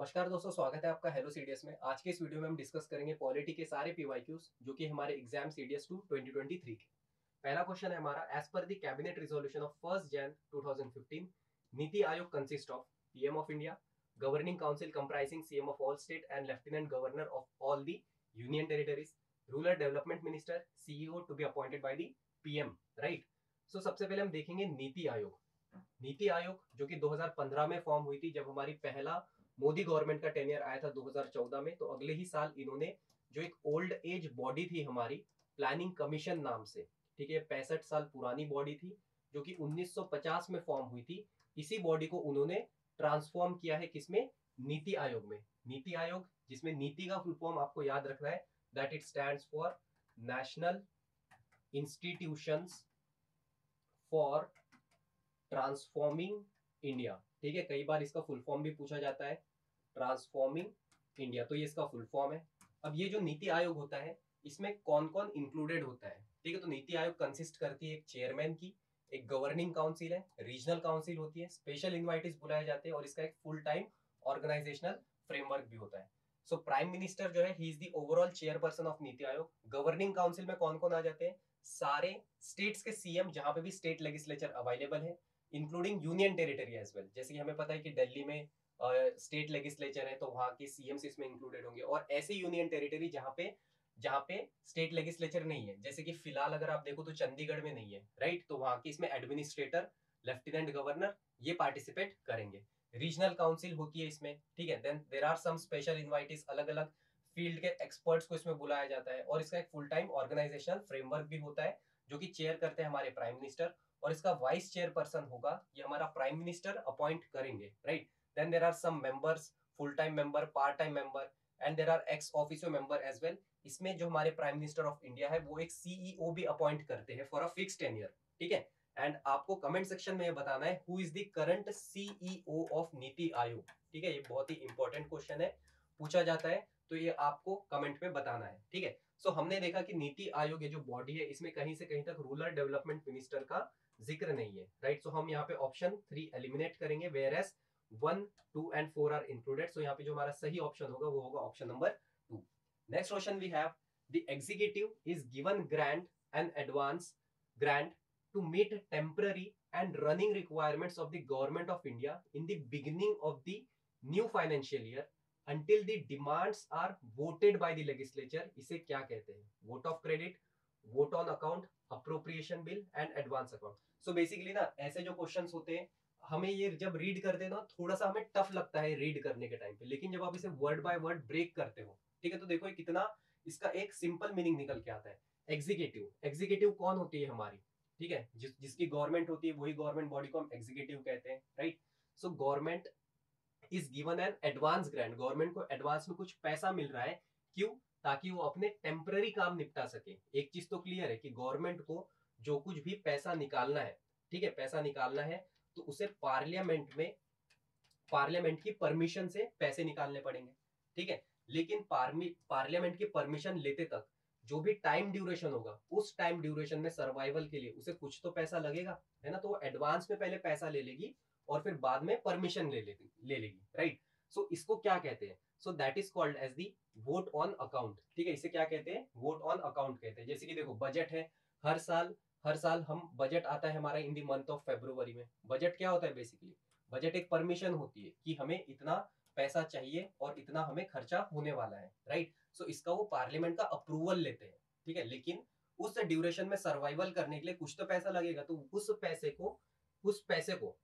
नमस्कार दोस्तों, स्वागत है आपका हेलो सीडीएस में। आज के इस वीडियो में हम डिस्कस करेंगे पॉलिटी के सारे पीवाईक्यूज जो कि हमारे एग्जाम सीडीएस 2 2023 के। पहला क्वेश्चन है हमारा, as per the cabinet resolution of 1 Jan 2015 NITI Aayog consist of PM of India, governing council comprising CM of all state and lieutenant governor of all the union territories, rural development minister, CEO to be appointed by the PM. Right. So सबसे पहले हम देखेंगे नीति आयोग। नीति आयोग जो कि 2015 में form हुई थी, जब हमारी पहला मोदी गवर्नमेंट का टेनियर आया था 2014 में, तो अगले ही साल इन्होंने जो एक ओल्ड एज बॉडी थी हमारी, प्लानिंग कमीशन नाम से, ठीक है, 65 साल पुरानी बॉडी थी जो कि 1950 में फॉर्म हुई थी। इसी बॉडी को उन्होंने ट्रांसफॉर्म किया है किसमें? नीति आयोग में। नीति आयोग, जिसमें नीति का फुल फॉर्म आपको याद रखना है, that it stands for national institutions for transforming India. ठीक है, कई बार इसका फुल फॉर्म भी पूछा जाता है, ट्रांसफॉर्मिंग इंडिया, तो ये इसका फुल फॉर्म है। अब ये जो नीति आयोग होता है, इसमें कौन कौन इंक्लूडेड होता है? ठीक है, तो नीति आयोग कंसिस्ट करती है एक चेयरमैन की, एक गवर्निंग काउंसिल है, रीजनल काउंसिल होती है, स्पेशल इन्वाइटीज बुलाए जाते हैं, और इसका एक फुल टाइम ऑर्गेनाइजेशनल फ्रेमवर्क भी होता है। सो प्राइम मिनिस्टर जो है, he is the overall chairperson of NITI Aayog. Governing council में कौन कौन आ जाते हैं? सारे स्टेट्स के सीएम, जहां पे भी स्टेट लेजिस्लेचर अवेलेबल है, including union territory as well. जैसे कि हमें पता है कि दिल्ली में स्टेट लेजिस्लेचर है, तो वहां के सीएम्स इसमें इंक्लूडेड होंगे, और ऐसे यूनियन टेरिटरी जहां पे स्टेट लेजिस्लेचर नहीं है, जैसे कि फिलहाल अगर आप देखो तो चंडीगढ़ में नहीं है, राइट, तो वहां की इसमें एडमिनिस्ट्रेटर, लेफ्टिनेंट गवर्नर ये पार्टिसिपेट करेंगे। रीजनल काउंसिल होती है इसमें, ठीक है। Then there are some special invitees, अलग अलग फील्ड के एक्सपर्ट्स को इसमें बुलाया जाता है, और इसका एक फुल टाइम ऑर्गेनाइजेशनल फ्रेमवर्क भी होता है, जो कि चेयर करते हैं हमारे प्राइम मिनिस्टर, और इसका वाइस चेयरपर्सन होगा, ये हमारा प्राइम मिनिस्टर अपॉइंट करेंगे, right. Then there are some members, full time member, part time member, and there are ex officio member as well. इसमें जो हमारे प्राइम मिनिस्टर ऑफ इंडिया है, वो एक सीईओ भी अपॉइंट करते हैं फॉर अ फिक्स टेन्योर, ठीक है। एंड आपको कमेंट सेक्शन में ये बताना है who is the current CEO of NITI Aayog, ठीक है। ये बहुत ही इंपॉर्टेंट क्वेश्चन है, पूछा जाता है, तो ये आपको कमेंट में बताना है, ठीक है। सो हमने देखा कि नीति आयोग ये जो बॉडी है, इसमें कहीं से कहीं तक रूरल डेवलपमेंट मिनिस्टर का जिक्र नहीं है, राइट। सो हम यहाँ पे ऑप्शन 3 एलिमिनेट करेंगे, where as 1, 2 and 4 are included. So यहाँ पे जो हमारा सही ऑप्शन होगा वो होगा option number 2। Next question we have, the executive is given grant and advance grant to meet temporary and running requirements of the government of India in the beginning of the new financial year until the demands are voted by the legislature। इसे क्या कहते हैं? Vote of credit, vote on account, appropriation bill and advance account. So basically ना, ऐसे जो questions होते हैं, हमें ये जब रीड करते हैं ना, थोड़ा सा हमें टफ लगता है रीड करने के टाइम पे, लेकिन जब आप इसे वर्ड बाय वर्ड ब्रेक करते हो, ठीक है, तो देखो ये कितना, इसका एक सिंपल मीनिंग निकल के आता है। एग्जीक्यूटिव, एग्जीक्यूटिव कौन होती है हमारी? ठीक है, जिसकी गवर्नमेंट होती है, वही गवर्नमेंट बॉडी को हम एग्जीक्यूटिव कहते हैं, right. So government is given an advance grant, government को एडवांस में कुछ पैसा मिल रहा है, क्यों? ताकि वो अपने टेम्पररी काम निपटा सके। एक चीज तो क्लियर है कि गवर्नमेंट को जो कुछ भी पैसा निकालना है, ठीक है, पैसा निकालना है, तो उसे पार्लियामेंट की परमिशन से पैसे निकालने पड़ेंगे, ठीक है। लेकिन पार्लियामेंट की परमिशन लेते तक जो भी टाइम ड्यूरेशन होगा, उस टाइम ड्यूरेशन में सर्वाइवल के लिए उसे कुछ तो पैसा लगेगा, है ना। तो वो एडवांस में पहले पैसा ले लेगी और फिर बाद में परमिशन ले लेगी, राइट। सो इसको क्या कहते हैं? So that is called as the vote on account, ठीक है। इसे क्या कहते हैं? वोट ऑन अकाउंट कहते हैं। जैसे कि देखो, बजट है, हर साल हम बजट आता है हमारा इन दी मंथ ऑफ फेब्रुवरी में। बजट क्या होता है? बेसिकली बजट एक परमिशन होती है कि हमें इतना पैसा चाहिए और इतना हमें खर्चा होने वाला है, राइट। सो इसका वो पार्लियामेंट का अप्रूवल लेते हैं, ठीक है। लेकिन उस ड्यूरेशन में सर्वाइवल करने के लिए कुछ तो पैसा लगेगा, तो उस पैसे को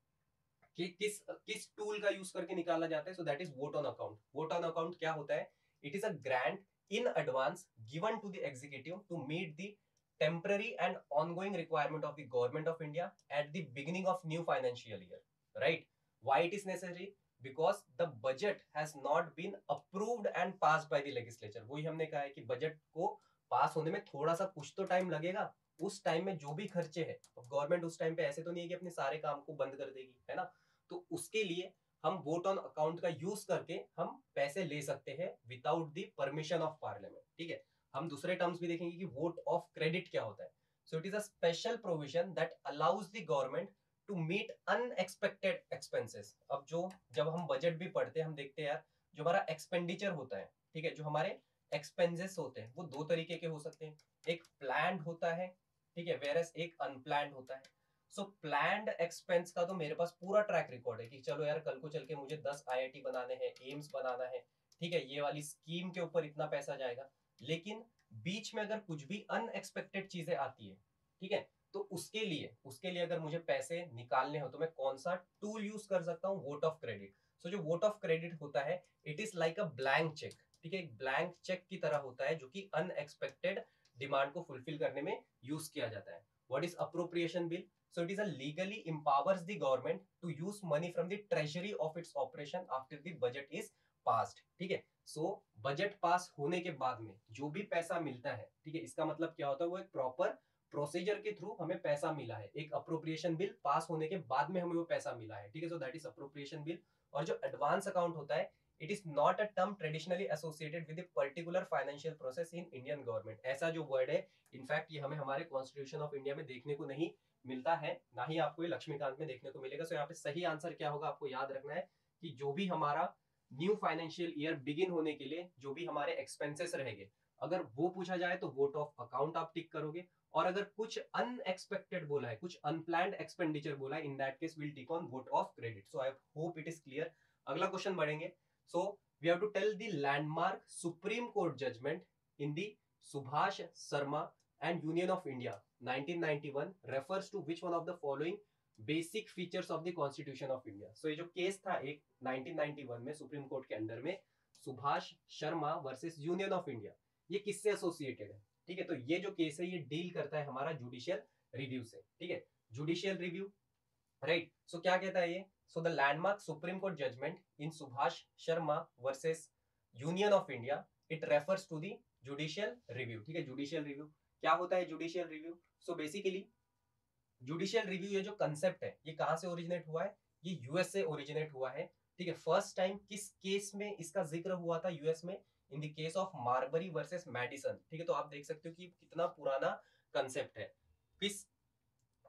किस किस टूल का यूज करके निकाला जाता है? So that is vote on account. Vote on account क्या होता है? It is a grant in advance given to the executive to meet the temporary and ongoing requirement of the government of India at the beginning of new financial year, right? Why it is necessary? Because the budget has not been approved and passed by the legislature। वही हमने कहा है कि budget को पास होने में थोड़ा सा कुछ तो टाइम लगेगा। उस टाइम में जो भी खर्चे हैं, गवर्नमेंट उस टाइम पे ऐसे तो नहीं है कि अपने सारे काम को बंद कर देगी, है ना। तो उसके लिए हम वोट ऑन अकाउंट का यूज करके हम पैसे ले सकते हैं without the permission of parliament, ठीक है। हम दूसरे टर्म्स भी देखेंगे कि वोट ऑफ क्रेडिट क्या होता है। So it is a special provision that allows the government to meet unexpected expenses. अब जब हम बजट भी पढ़ते हैं, हम देखते हैं यार, जो हमारा एक्सपेंडिचर होता है, ठीक है, जो हमारे एक्सपेंसेस होते हैं वो दो तरीके के हो सकते हैं, एक प्लान्ड होता है, ठीक है, वेरएस एक अनप्लान्ड होता है। सो प्लान्ड एक्सपेंस का तो मेरे पास पूरा ट्रैक रिकॉर्ड है कि चलो यार कल को चल के मुझे 10 आईआईटी बनाने हैं, एम्स बनाना है, ठीक है, ये वाली स्कीम के ऊपर इतना पैसा जाएगा। लेकिन बीच में अगर कुछ भी अनएक्सपेक्टेड चीजें आती है, ठीक है, तो उसके लिए अगर मुझे पैसे निकालने हो तो मैं कौन सा टूल यूज कर सकता हूँ, वोट ऑफ क्रेडिट। सो जो वोट ऑफ क्रेडिट होता है it is like a blank cheque, ठीक है, एक ब्लैंक चेक की तरह होता है जो कि अनएक्सपेक्टेड डिमांड को फुलफिल करने में यूज किया जाता है। What is appropriation bill? So it is a legally empowers the government to use money from the treasury of its operation after the budget is passed, ठीक है। सो बजट पास होने के बाद में जो भी पैसा मिलता है, ठीक है, इसका मतलब क्या होता है, वो एक प्रॉपर प्रोसीजर के थ्रू हमें पैसा मिला है, एक अप्रोप्रिएशन बिल पास होने के बाद में हमें वो पैसा मिला है, ठीक है, so that is appropriation bill. और जो एडवांस अकाउंट होता है it is not a term traditionally associated with particular financial process in Indian government. ऐसा जो वर्ड है इनफैक्ट ये हमें हमारे कॉन्स्टिट्यूशन ऑफ इंडिया में देखने को नहीं मिलता है, ना ही आपको ये लक्ष्मीकांत में देखने को मिलेगा। सो यहाँ पे सही आंसर क्या होगा आपको याद रखना है कि जो भी हमारा न्यू फाइनेंशियल ईयर बिगिन होने के लिए जो भी हमारे एक्सपेंसेस रहेंगे अगर वो पूछा जाए तो वोट ऑफ अकाउंट आप टिक करोगे, और अगर कुछ अनएक्सपेक्टेड बोला है, कुछ अनप्लान्ड एक्सपेंडिचर बोला है, in that case will tick on vote of credit. So I hope it is clear. अगला क्वेश्चन बढ़ेंगे। So we have to tell the landmark supreme court judgement in the Subhash Sharma and Union of India 1991 refers to which one of the following basic features of the Constitution of India? So ये जो case था एक 1991 में supreme court के under में Subhash Sharma versus union of India, ये किससे associated है? ठीक है, तो ये जो केस है ये डील करता है हमारा जुडिशियल रिव्यू से, ठीक है, जुडिशियल रिव्यू, राइट। सो क्या कहता है ये? So the landmark supreme court judgement in Subhash Sharma versus union of India it refers to the judicial review, ठीक है, जुडिशियल रिव्यू। क्या होता है judicial review? So basically judicial review ये जो कंसेप्ट है ये कहां से ओरिजिनेट हुआ है? ये यूएस से ओरिजिनेट हुआ है, ठीक है। फर्स्ट टाइम किस केस में इसका जिक्र हुआ था यूएस में? In the case of Marbury versus Madison, ठीक है। तो आप देख सकते हो कि कितना पुराना कंसेप्ट है। किस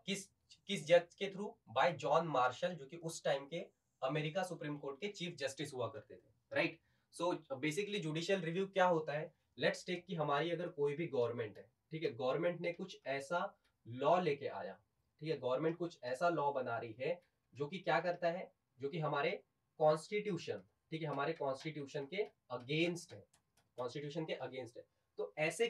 किस किस जज के थ्रू? बाय जॉन मार्शल, जो कि उस टाइम के अमेरिका सुप्रीम कोर्ट के चीफ जस्टिस हुआ करते थे, राइट। सो बेसिकली जुडिशियल रिव्यू क्या होता है? लेट्स टेक कि हमारी अगर कोई भी गवर्नमेंट है, ठीक है, गवर्नमेंट ने कुछ ऐसा लॉ लेके आया, ठीक है, गवर्नमेंट कुछ ऐसा लॉ बना रही है जो कि क्या करता है, जो कि हमारे कॉन्स्टिट्यूशन, ठीक है, हमारे कॉन्स्टिट्यूशन के अगेंस्ट है, कॉन्स्टिट्यूशन के अगेंस्ट है। तो ऐसे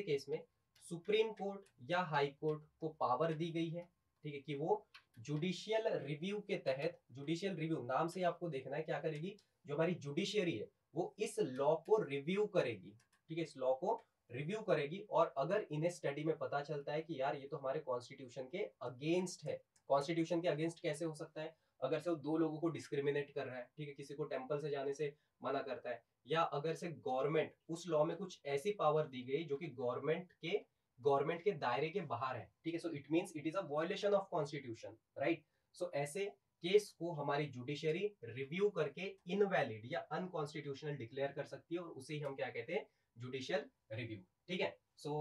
केस में सुप्रीम कोर्ट या हाई कोर्ट को पावर दी गई है, ठीक है, कि वो जुडिशियल रिव्यू के तहत, जुडिशियल रिव्यू नाम से आपको देखना है क्या करेगी, जो हमारी जुडिशियरी है वो इस लॉ को रिव्यू करेगी, ठीक है, इस लॉ को रिव्यू करेगी। और अगर इन्हें स्टडी में पता चलता है कि यार ये तो हमारे कॉन्स्टिट्यूशन के अगेंस्ट है, कॉन्स्टिट्यूशन के अगेंस्ट कैसे हो सकता है? अगर से वो दो लोगों को डिस्क्रिमिनेट कर रहा है, ठीक है, किसी को टेम्पल से जाने से मना करता है, या अगर से गवर्नमेंट, उस लॉ में कुछ ऐसी पावर दी गई जो कि गवर्नमेंट के दायरे के बाहर है, ठीक है, so it means it is a violation of constitution, right. So ऐसे केस को हमारी जुडिशरी रिव्यू करके इनवैलिड या अनकॉन्स्टिट्यूशनल डिक्लेयर कर सकती है, और उसे ही हम क्या कहते हैं? जुडिशियल रिव्यू, ठीक है। सो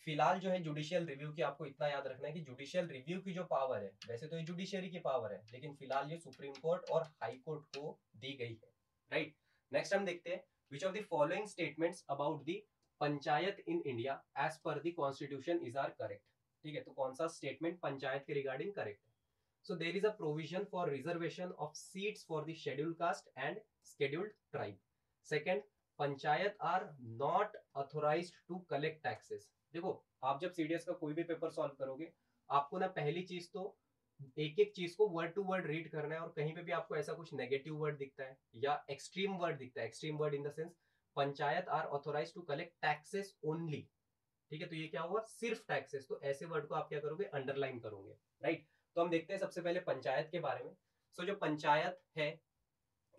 फिलहाल जो है जुडिशियल रिव्यू की आपको इतना याद रखना है कि जुडिशियल रिव्यू की जो पावर है, वैसे तो ये जुडिशरी की पावर है, लेकिन फिलहाल ये सुप्रीम कोर्ट और हाई कोर्ट को दी गई है, राइट। नेक्स्ट हम देखते हैं which of the following statements about the panchayat in India as per the constitution is are correct, ठीक है, तो कौन सा स्टेटमेंट पंचायत के रिगार्डिंग करेक्ट है? So there is a provision for reservation of seats for the scheduled caste and scheduled tribe. Second, panchayat are not authorised to collect taxes. देखो आप जब सीडीएस का कोई भी पेपर सॉल्व करोगे आपको ना पहली चीज तो एक एक चीज को वर्ड टू वर्ड रीड करना है, और कहीं पे भी आपको ऐसा कुछ नेगेटिव वर्ड दिखता है या एक्सट्रीम वर्ड दिखता है, extreme word in the sense panchayat are authorised to collect taxes only, ठीक है, तो ये क्या हुआ? सिर्फ टैक्सेस, तो ऐसे वर्ड को आप क्या करोगे? अंडरलाइन करोगे, राइट। तो हम देखते हैं सबसे पहले पंचायत के बारे में। सो जो पंचायत है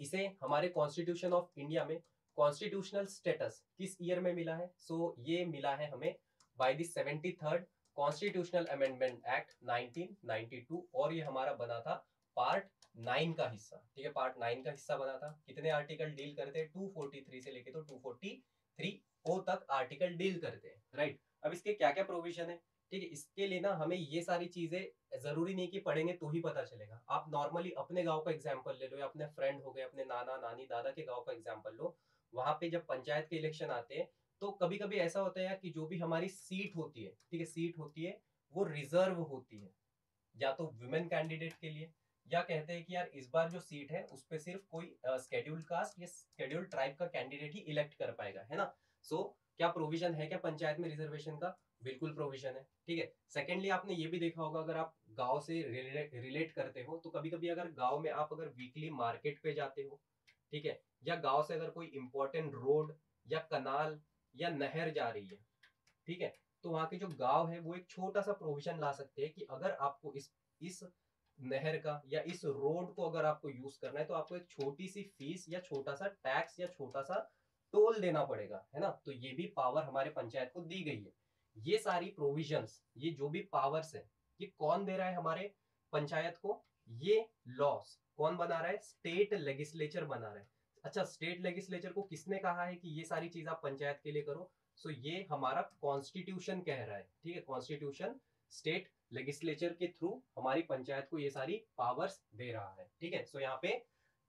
इसे हमारे कॉन्स्टिट्यूशन ऑफ इंडिया में कॉन्स्टिट्यूशनल स्टेटस किस ईयर में मिला है? सो ये मिला है हमें by the 73rd constitutional amendment act 1992, और ये हमारा बना था पार्ट 9 का हिस्सा, ठीक है, पार्ट 9 का हिस्सा बना था। कितने आर्टिकल डील करते हैं? 243 से लेके तो 243 ओ तक आर्टिकल डील करते हैं, राइट। अब इसके क्या क्या प्रोविजन है? ठीक है, इसके लिए ना हमें ये सारी चीजें जरूरी नहीं कि पढ़ेंगे तो ही पता चलेगा। आप नॉर्मली अपने गांव का एग्जांपल ले लो, या अपने फ्रेंड हो गए, अपने नाना नानी दादा के गांव का एग्जांपल लो। वहां पे जब पंचायत के इलेक्शन आते हैं तो कभी कभी ऐसा होता है यार कि जो भी हमारी सीट होती है, ठीक है, सीट होती है वो रिजर्व होती है, या तो वुमेन कैंडिडेट के लिए, या कहते हैं कि यार इस बार जो सीट है उस पे सिर्फ कोई स्केड्यूल्ड कास्ट या स्केड्यूल्ड ट्राइब का कैंडिडेट ही इलेक्ट कर पाएगा, है ना। सो क्या प्रोविजन है क्या पंचायत में रिजर्वेशन का? बिल्कुल प्रोविजन है, ठीक है। सेकेंडली आपने ये भी देखा होगा, अगर आप गांव से रिलेट करते हो तो कभी कभी अगर गांव में आप अगर वीकली मार्केट पे जाते हो, ठीक है, या गांव से अगर कोई इंपॉर्टेंट रोड या कनाल या नहर जा रही है, ठीक है, तो वहां के जो गांव है वो एक छोटा सा प्रोविजन ला सकते हैं कि अगर आपको इस नहर का या इस रोड को अगर आपको यूज करना है तो आपको एक छोटी सी फीस या छोटा सा टैक्स या छोटा सा टोल देना पड़ेगा, है ना। तो ये भी पावर हमारे पंचायत को दी गई है। ये सारी प्रोविजंस, ये जो भी पावर्स है, ये कौन दे रहा है हमारे पंचायत को? ये लॉस कौन बना रहा है? स्टेट लेजिस्लेचर बना रहा है। अच्छा, स्टेट लेजिस्लेचर को किसने कहा है कि ये सारी चीज आप पंचायत के लिए करो? सो ये हमारा कॉन्स्टिट्यूशन कह रहा है, ठीक है, कॉन्स्टिट्यूशन स्टेट लेजिस्लेचर के थ्रू हमारी पंचायत को ये सारी पावर्स दे रहा है, ठीक है। सो यहाँ पे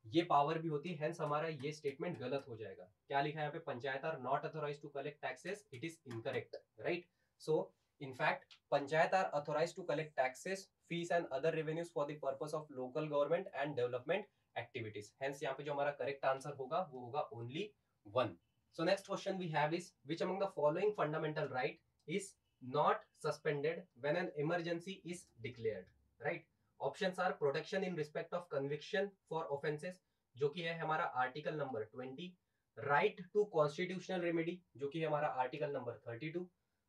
ये पावर भी होती है, हेंस हमारा ये स्टेटमेंट गलत हो जाएगा। क्या लिखा है यहाँ पे? Panchayat are not authorise to collect taxes, it is incorrect, right. So in fact panchayat are authorized to collect taxes, fees and other revenues for the purpose of local government and development activities, hence यहाँ पे जो हमारा correct answer होगा वो होगा only 1। so next question we have is which among the following fundamental right is not suspended when an emergency is declared, right? options are protection in respect of conviction for offenses, जो कि है हमारा article number 20, right to constitutional remedy, जो कि हमारा article number 32,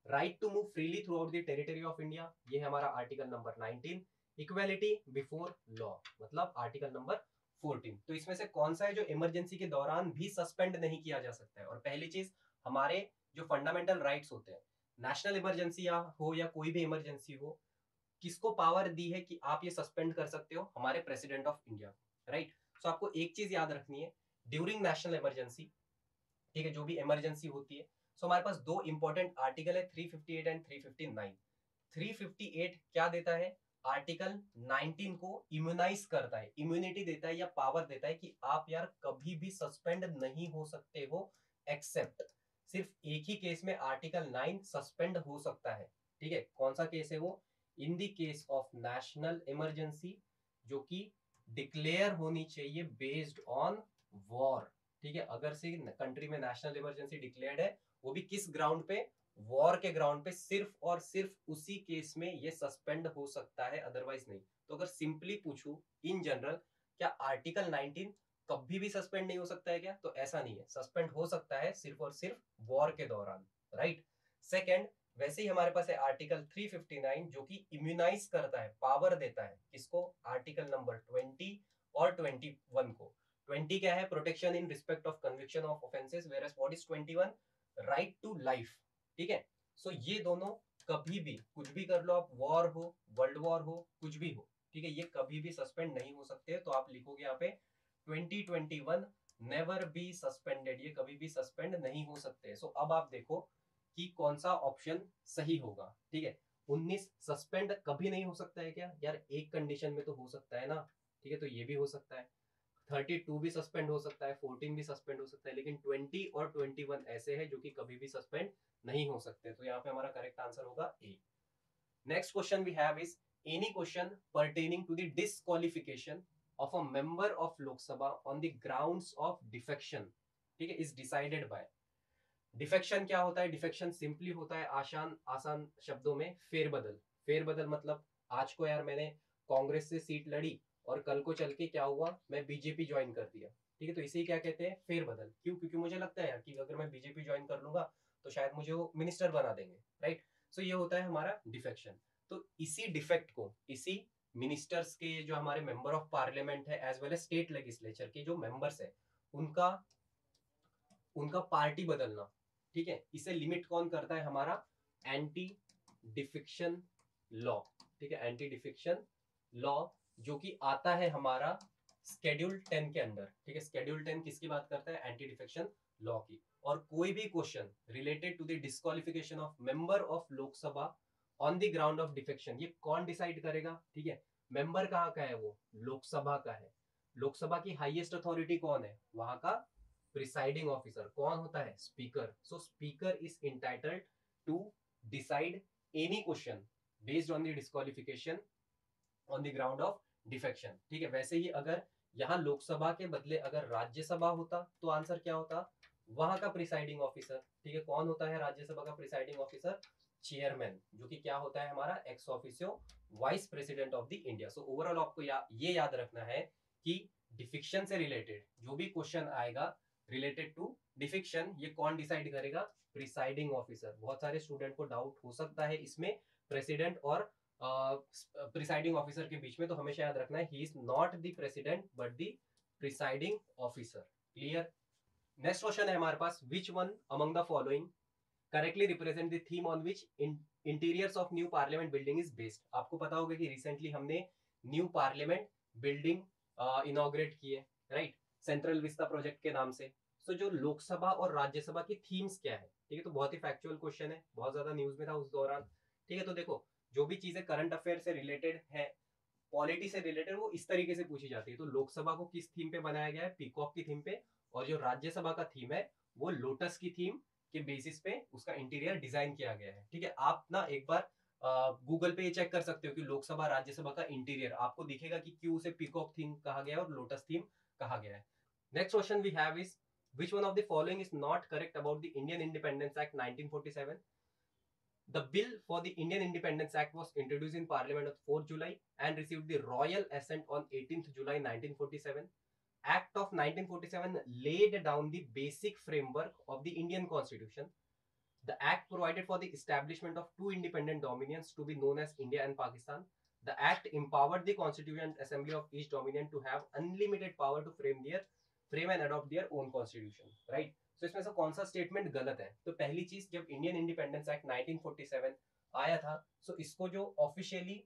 right to move freely throughout the territory of India, ये है हमारा article number 19, equality before law मतलब आर्टिकल नंबर 14। तो इसमें से कौन सा है जो इमरजेंसी के दौरान भी सस्पेंड नहीं किया जा सकता है? और पहली चीज, हमारे जो फंडामेंटल राइट्स होते हैं, नेशनल इमरजेंसी या हो या कोई भी इमरजेंसी हो, किसको पावर दी है कि आप ये सस्पेंड कर सकते हो? हमारे प्रेसिडेंट ऑफ इंडिया, राइट। सो आपको एक चीज याद रखनी है, ड्यूरिंग नेशनल इमरजेंसी, ठीक है, जो भी इमरजेंसी होती है, सो हमारे पास दो इंपॉर्टेंट आर्टिकल है, 358 एंड 359। 358 क्या देता है? आर्टिकल 19 को इम्यूनाइज करता है, इम्यूनिटी देता है या पावर देता है कि आप यार कभी भी सस्पेंड नहीं हो सकते हो, एक्सेप्ट सिर्फ एक ही केस में आर्टिकल 9 सस्पेंड हो सकता है, ठीक है। कौन सा केस है वो? इन the case of national emergency, जो कि डिक्लेयर होनी चाहिए बेस्ड ऑन वॉर, ठीक है। अगर से कंट्री में नेशनल इमरजेंसी डिक्लेयर्ड है, वो भी किस ग्राउंड पे? वॉर के ग्राउंड पे, सिर्फ और सिर्फ उसी केस में ये सस्पेंड हो सकता है, अदरवाइज नहीं। तो अगर सिंपली पूछूं इन जनरल, क्या आर्टिकल 19 कभी भी सस्पेंड नहीं हो सकता है क्या? तो ऐसा नहीं है, सस्पेंड हो सकता है सिर्फ और सिर्फ वॉर के दौरान, राइट। सेकेंड, वैसे ही हमारे पास है आर्टिकल 359 जो कि इम्यूनाइज करता है, पावर देता है किसको? आर्टिकल नंबर 20 और 21 को। 20 क्या है? Protection in respect of conviction of offences, whereas what is 21? Right to life, ठीक है। सो ये दोनों कभी भी कुछ भी कर लो आप, वॉर हो, वर्ल्ड वॉर हो, कुछ भी हो, ठीक है, ये कभी भी सस्पेंड नहीं हो सकते। तो आप लिखोगे यहाँ पे 2021 नेवर बी सस्पेंडेड, ये कभी भी सस्पेंड नहीं हो सकते। सो अब आप देखो कि कौन सा ऑप्शन सही होगा, ठीक है। 19 सस्पेंड कभी नहीं हो सकता है क्या? यार एक कंडीशन में तो हो सकता है ना, ठीक है, तो ये भी हो सकता है। 32 भी सस्पेंड हो सकता है, 14 भी सस्पेंड हो सकता है, लेकिन 20 और 21 ऐसे हैं जो कि कभी भी सस्पेंड नहीं हो सकते। तो यहाँ पे हमारा करेक्ट आंसर होगा A. Next question we have is any question pertaining to the disqualification of a member of Lok Sabha on the grounds of defection, ठीक है, इज डिसाइडेड बाय। डिफेक्शन क्या होता है? डिफेक्शन सिंपली होता है आसान आसान शब्दों में फेरबदल। फेरबदल मतलब आज को यार मैंने कांग्रेस से सीट लड़ी और कल को चल के क्या हुआ, मैं बीजेपी ज्वाइन कर दिया, ठीक है, तो इसे क्या कहते हैं? फेरबदल। क्यों? क्योंकि मुझे लगता है यार कि अगर मैं बीजेपी ज्वाइन कर लूंगा तो शायद मुझे वो मिनिस्टर बना देंगे, राइट। सो ये होता है हमारा डिफेक्शन। तो इसी डिफेक्ट को, इसी मिनिस्टर्स के जो हमारे मेंबर ऑफ पार्लियामेंट है as well as state legislature के जो मेंबर्स है, उनका उनका पार्टी बदलना, ठीक है, इसे लिमिट कौन करता है? हमारा एंटी डिफिक्शन लॉ, ठीक है, एंटी डिफिक्शन लॉ, जो कि आता है हमारा स्केड्यूल 10 के अंदर, ठीक है। स्केड्यूल 10 किसकी बात करता है? एंटी डिफिक्शन लॉ की। और कोई भी question related to the disqualification of member of Lok Sabha on the ground of defection, ये कौन डिसाइड करेगा? ठीक है, मेंबर कहाँ का है? वो लोकसभा का है। लोकसभा की हाईएस्ट अथॉरिटी कौन है? वहां का प्रिसाइडिंग ऑफिसर कौन होता है? Speaker. So speaker is entitled to decide any question based on the disqualification on the ground of defection. ठीक है, वैसे ही अगर यहाँ लोकसभा के बदले अगर राज्यसभा होता तो आंसर क्या होता? वहां का प्रिसाइडिंग ऑफिसर। ठीक है, कौन होता है राज्यसभा का प्रिसाइडिंग ऑफिसर? चेयरमैन, जो कि क्या होता है हमारा? Ex officio vice president of the India. So overall आपको ये याद रखना है कि डिफिक्शन से रिलेटेड जो भी क्वेश्चन आएगा रिलेटेड टू डिफिक्शन, ये कौन डिसाइड करेगा? Presiding officer. बहुत सारे स्टूडेंट को डाउट हो सकता है इसमें प्रेसिडेंट और प्रिसाइडिंग ऑफिसर के बीच में, तो हमेशा याद रखना है he is not the president but the presiding officer. Clear? Next question है हमारे पास, which one among the following correctly represent the theme on which interiors of new parliament building is based? आपको पता होगा कि रिसेंटली हमने new parliament building inaugurate की है, राइट, सेंट्रल विस्ता प्रोजेक्ट के नाम से। सो जो लोकसभा और राज्यसभा की थीम्स क्या है? ठीक है, तो बहुत ही फैक्चुअल क्वेश्चन है, बहुत ज्यादा न्यूज में था उस दौरान। ठीक है, तो देखो जो भी चीजें करंट अफेयर से रिलेटेड है, पॉलिटी से रिलेटेड, वो इस तरीके से पूछी जाती है। तो लोकसभा को किस थीम पे बनाया गया है? पीकॉक की थीम पे। और जो राज्यसभा का थीम है वो लोटस की थीम के बेसिस पे उसका इंटीरियर डिजाइन किया गया है। ठीक है, आप ना एक बार गूगल पे ये चेक कर सकते हो कि लोकसभा राज्यसभा का इंटीरियर, आपको दिखेगा कि क्यों उसे पीकॉक थीम कहा गया है और लोटस थीम कहा गया है। Next question we have is which one of the following is not correct about the Indian Independence Act 1947? The bill for the Indian Independence Act was introduced in Parliament on 4th July and received the royal assent on 18th July 1947. Act of 1947 laid down the basic framework of the Indian Constitution. The Act provided for the establishment of two independent dominions to be known as India and Pakistan. The Act empowered the Constituent Assembly of each dominion to have unlimited power to frame and adopt their own constitution. Right? तो इसमें से कौन सा statement गलत है? तो पहली चीज, जब इंडियन इंडिपेंडेंस एक्ट 1947 आया था, सो इसको जो ऑफिशियली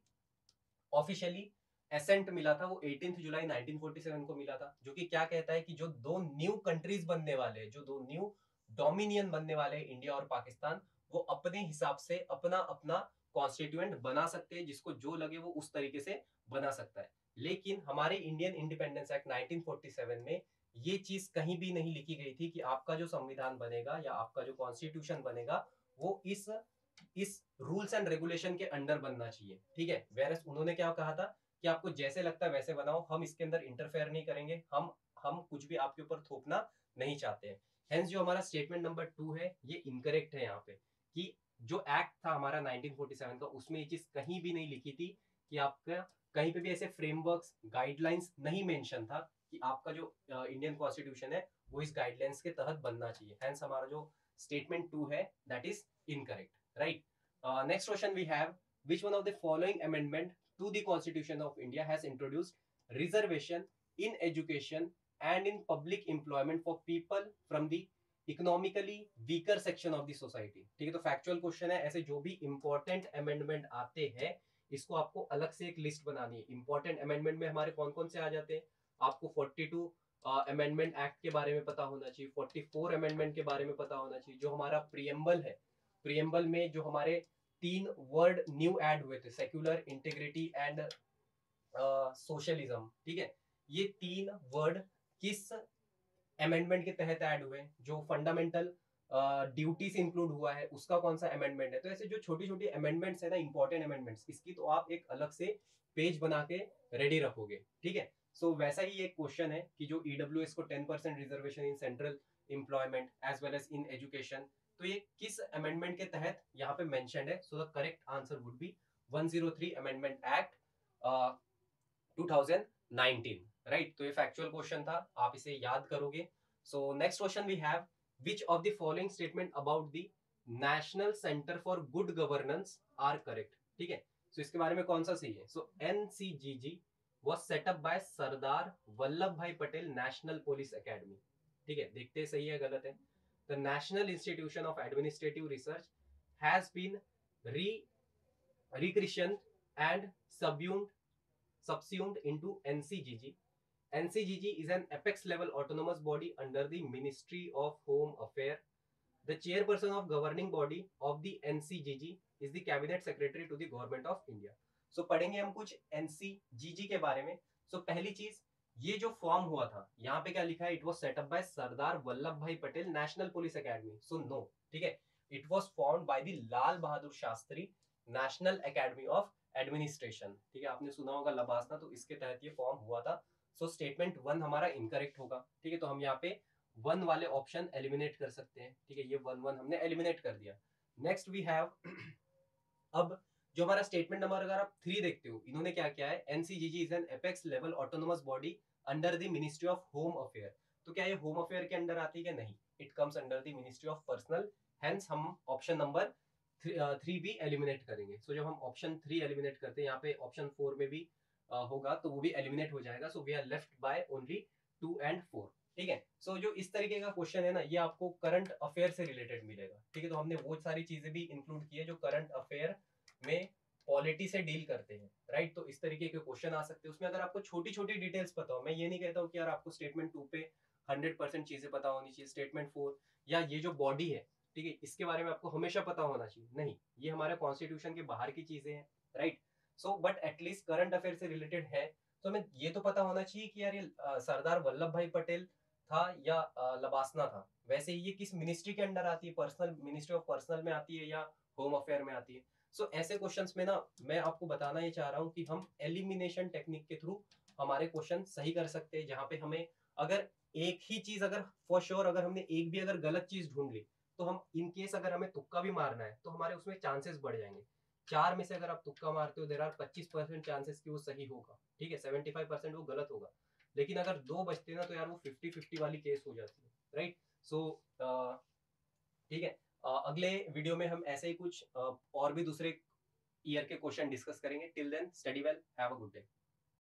एसेंट मिला था वो 18 जुलाई 1947 को मिला था, जो कि क्या कहता है कि जो दो न्यू कंट्रीज बनने वाले हैं, जो दो न्यू डोमिनियन बनने वाले हैं, इंडिया और पाकिस्तान, वो अपने हिसाब से अपना अपना कॉन्स्टिट्यूएंट बना सकते हैं, जिसको जो लगे वो उस तरीके से बना सकता है। लेकिन हमारे इंडियन इंडिपेंडेंस एक्ट 1947 में ये चीज कहीं भी नहीं लिखी गई थी कि आपका जो संविधान बनेगा या आपका जो कॉन्स्टिट्यूशन बनेगा वो इस रूल्स एंड रेगुलेशन के अंडर बनना चाहिए। ठीक है, वेरस उन्होंने क्या कहा था कि आपको जैसे लगता है वैसे बनाओ, हम इसके अंदर इंटरफेयर नहीं करेंगे, हम कुछ भी आपके ऊपर थोपना नहीं चाहते हैं। हेंस जो हमारा स्टेटमेंट नंबर 2 है ये इनकरेक्ट है यहाँ पे, कि जो एक्ट था हमारा 1947 का, उसमें ये चीज कहीं भी नहीं लिखी थी कि आपका कहीं पे भी ऐसे फ्रेमवर्क्स गाइडलाइंस नहीं मेंशन था कि आपका जो इंडियन कॉन्स्टिट्यूशन है वो इस गाइडलाइंस के तहत बनना चाहिए। हेंस हमारा जो स्टेटमेंट 2 है that is incorrect, right. Next question we have, which one of the following amendment to the Constitution of India has introduced reservation in education and in public employment for people from the economically weaker section of the society? ठीक है, तो factual question है, ऐसे जो भी important amendment आते हैं इसको आपको अलग से एक लिस्ट बनानी है। इंपॉर्टेंट अमेंडमेंट में हमारे कौन कौन से आ जाते हैं? आपको 42 अमेंडमेंट एक्ट के बारे में पता होना चाहिए, 44 अमेंडमेंट के बारे में पता होना चाहिए, जो हमारा प्रियम्बल है, प्रियम्बल में जो हमारे 3 वर्ड न्यू ऐड हुए थे, सेक्युलर, इंटीग्रिटी एंड सोशलिज्म। ठीक है, ये 3 वर्ड किस अमेंडमेंट के तहत ऐड हुए? जो फंडामेंटल ड्यूटीज इंक्लूड हुआ है उसका कौन सा अमेंडमेंट है? तो ऐसे जो छोटी छोटी अमेंडमेंट्स है ना, इंपॉर्टेंट अमेंडमेंट्स, इसकी तो आप एक अलग से पेज बना के रेडी रखोगे। ठीक है, सो वैसा ही एक क्वेश्चन है कि जो ईडब्ल्यूएस को 10% reservation in central employment as well as in education, तो ये किस अमेंडमेंट के तहत यहाँ पे मेंशन्ड है? So the correct answer would be 103 amendment act 2019, right. तो ये फैक्चुअल क्वेश्चन था, आप इसे याद करोगे। So next question we have, which of the following statement about the National Center for Good Governance are correct? ठीक है, so इसके बारे में कौन सा सही है? So NCGG was set up by Sardar Vallabh Bhai Patel national police academy. ठीक है, देखते हैं सही है गलत है। The National Institution of Administrative Research has been rechristened and subsumed into NCGG. NCGG is an apex level autonomous body under the Ministry of Home Affairs. The chairperson of governing body of the NCGG is the cabinet secretary to the government of India. So पढ़ेंगे हम कुछ NCGG के बारे में। सो पहली चीज, ये जो फॉर्म हुआ था, यहाँ पे क्या लिखा है, it was set up by Sardar Vallabh Bhai Patel national police academy. So no, ठीक है, it was formed by the Lal Bahadur Shastri national academy of administration. ठीक है, आपने सुना होगा लबासना, तो इसके तहत ये फॉर्म हुआ था। सो स्टेटमेंट 1 हमारा इनकरेक्ट होगा। ठीक है, तो हम यहाँ पे 1 वाले ऑप्शन एलिमिनेट कर सकते हैं। ठीक है, ये 1 हमने एलिमिनेट कर दिया। नेक्स्ट वी हैव अब जो हमारा स्टेटमेंट नंबर अगर आप 3 देखते हो, इन्होंने क्या किया है, NCGG is an apex level autonomous body under the ministry of home affair. तो क्या ये होम अफेयर के अंडर आती है? नहीं, it comes under the ministry of personal. Hence हम ऑप्शन नंबर 3 भी एलिमिनेट करेंगे। सो जब हम ऑप्शन 3 एलिमिनेट करते हैं, यहाँ पे ऑप्शन 4 में भी होगा तो वो भी एलिमिनेट हो जाएगा। So we are left by only 2 and 4। ठीक है, सो जो इस तरीके का क्वेश्चन है ना, ये आपको करंट अफेयर से रिलेटेड मिलेगा। ठीक है, तो हमने वो सारी चीजें भी इंक्लूड की है जो करंट अफेयर में पॉलिटी से डील करते हैं, राइट। तो इस तरीके के क्वेश्चन आ सकते हैं उसमें, अगर आपको छोटी छोटी डिटेल्स पता हो। मैं ये नहीं कहता हूँ कि यार आपको स्टेटमेंट 2 पे 100% चीजें पता होनी चाहिए, स्टेटमेंट 4 या ये जो बॉडी है, ठीक है, इसके बारे में आपको हमेशा पता होना चाहिए, नहीं, ये हमारे कॉन्स्टिट्यूशन के बाहर की चीजें हैं, right. So but at least current affair से रिलेटेड है, तो हमें ये तो पता होना चाहिए कि यार ये सरदार वल्लभ भाई पटेल था या लबासना था। वैसे ही ये किस मिनिस्ट्री के अंडर आती है, पर्सनल, मिनिस्ट्री ऑफ पर्सनल में आती है या होम अफेयर में आती है। सो ऐसे क्वेश्चंस में ना मैं आपको बताना ये चाह रहा हूँ कि हम एलिमिनेशन टेक्निक के थ्रू हमारे क्वेश्चन सही कर सकते हैं, जहाँ पे हमें अगर एक ही चीज, अगर फॉर श्योर अगर हमने एक भी अगर गलत चीज ढूंढ ली, तो हम इन केस अगर हमें तुक्का भी मारना है तो हमारे उसमें चांसेस बढ़ जाएंगे। 4 में से अगर आप तुक्का मारते हो, देर आर 25% चांसेस कि वो सही होगा, ठीक है, 75% वो गलत होगा। लेकिन अगर 2 बचते ना, तो यार वो 50-50 वाली केस हो जाती है, राइट। सो ठीक है, अगले वीडियो में हम ऐसे ही कुछ और भी दूसरे ईयर के क्वेश्चन डिस्कस करेंगे। Till then study well, have a good day.